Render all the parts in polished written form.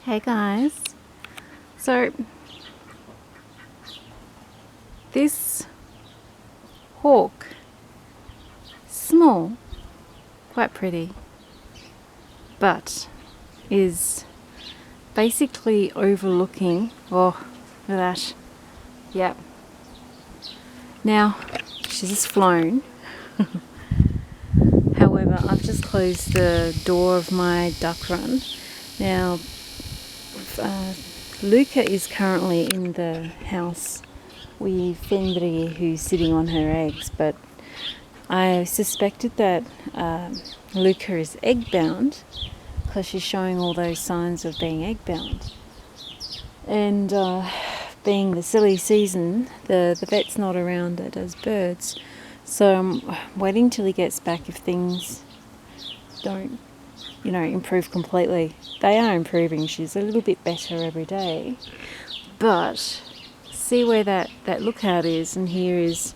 Hey guys, so this hawk, small, quite pretty, but is basically overlooking, oh look at that, yep. Now she's just flown. However, I've just closed the door of my duck run. Now Leuka is currently in the house with Kimberley, who's sitting on her eggs, but I suspected that Leuka is egg bound because she's showing all those signs of being egg bound. And being the silly season, the vet's not around that does birds, so I'm waiting till he gets back if things don't improve completely. They are improving. She's a little bit better every day, but see where that lookout is, and here is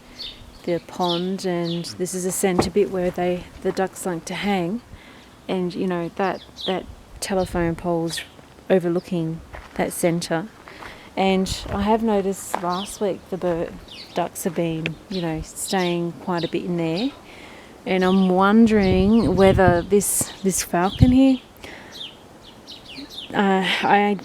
the pond, and this is a centre bit where the ducks like to hang, and that telephone pole's overlooking that centre. And I have noticed last week the ducks have been staying quite a bit in there. And I'm wondering whether this falcon here, I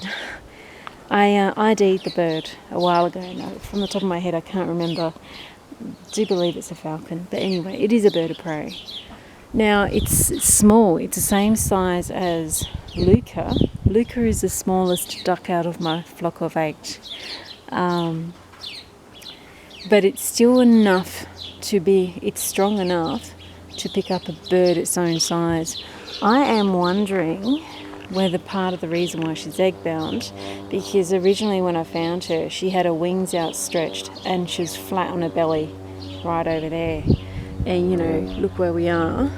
ID'd the bird a while ago. No, from the top of my head I can't remember. I do believe it's a falcon, but anyway, it is a bird of prey. Now it's small. It's the same size as Leuka. Leuka is the smallest duck out of my flock of 8, but it's still enough to be. It's strong enough to pick up a bird its own size. I am wondering whether part of the reason why she's egg bound, because originally when I found her, she had her wings outstretched and she was flat on her belly right over there. And look where we are.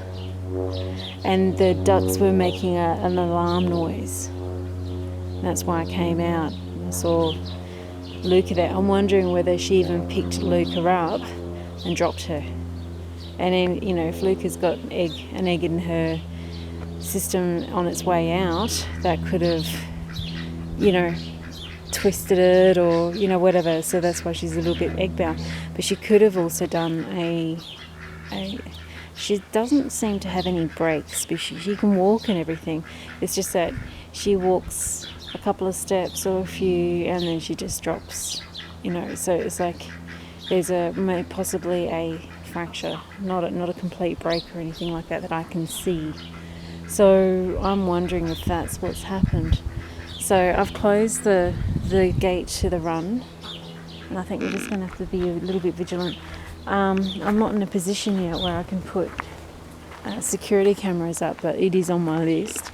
And the ducks were making an alarm noise. That's why I came out and saw Leuka there. I'm wondering whether she even picked Leuka up and dropped her. And then, if Leuka's got an egg in her system on its way out, that could have, twisted it or, whatever. So that's why she's a little bit egg bound. But she could have also done she doesn't seem to have any breaks, but she can walk and everything. It's just that she walks a couple of steps or a few and then she just drops, So it's like there's possibly a fracture, not a complete break or anything like that I can see. So I'm wondering if that's what's happened. So I've closed the gate to the run, and I think we're just going to have to be a little bit vigilant. I'm not in a position yet where I can put security cameras up, but it is on my list.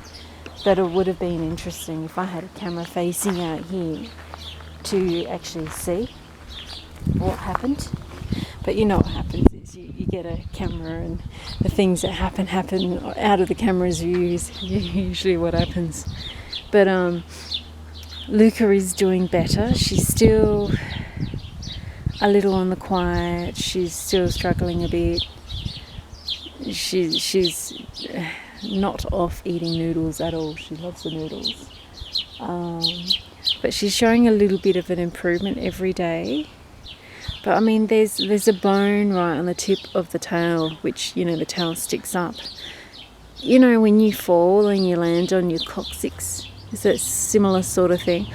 But it would have been interesting if I had a camera facing out here to actually see what happened. But what happens is you get a camera and the things that happen out of the camera's views, usually what happens. But Leuka is doing better. She's still a little on the quiet. She's still struggling a bit. She's not off eating noodles at all. She loves the noodles. But she's showing a little bit of an improvement every day. But I mean, there's a bone right on the tip of the tail, which, the tail sticks up. When you fall and you land on your coccyx, it's a similar sort of thing.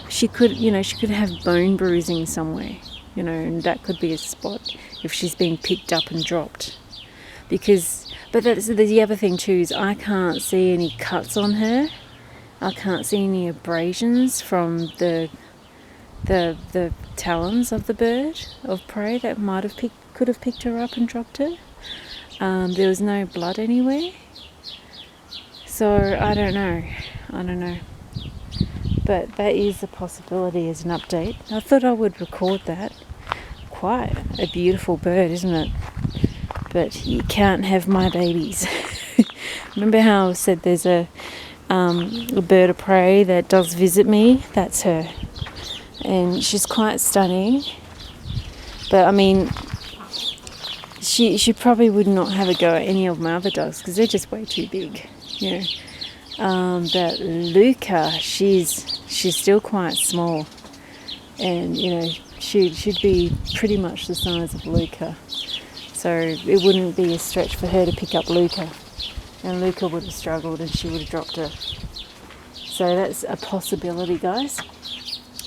She could have bone bruising somewhere, and that could be a spot if she's being picked up and dropped. But that's the other thing too, is I can't see any cuts on her. I can't see any abrasions from the talons of the bird of prey that could have picked her up and dropped her. There was no blood anywhere, so I don't know. But that is a possibility as an update. I thought I would record that. Quite a beautiful bird, isn't it? But you can't have my babies. Remember how I said there's a bird of prey that does visit me? That's her. And she's quite stunning, but I mean, she probably would not have a go at any of my other dogs because they're just way too big, But Leuka, she's still quite small, and she'd be pretty much the size of Leuka, so it wouldn't be a stretch for her to pick up Leuka, and Leuka would have struggled and she would have dropped her. So that's a possibility, guys.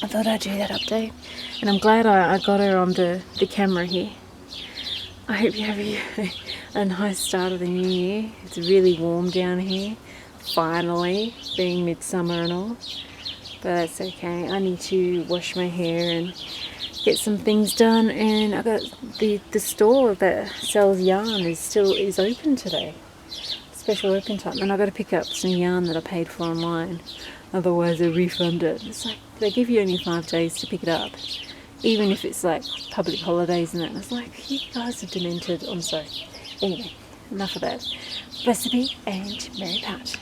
I thought I'd do that update, and I'm glad I got her on the camera here. I hope you have a nice start of the new year. It's really warm down here, finally, being midsummer and all, but that's okay. I need to wash my hair and get some things done, and I got the store that sells yarn is open today, special open time, and I got to pick up some yarn that I paid for online, otherwise they refund it. It's like they give you only 5 days to pick it up, even if it's like public holidays and that. And it's like, you guys are demented. I'm sorry. Anyway, enough of that. Recipe and Mary Pat.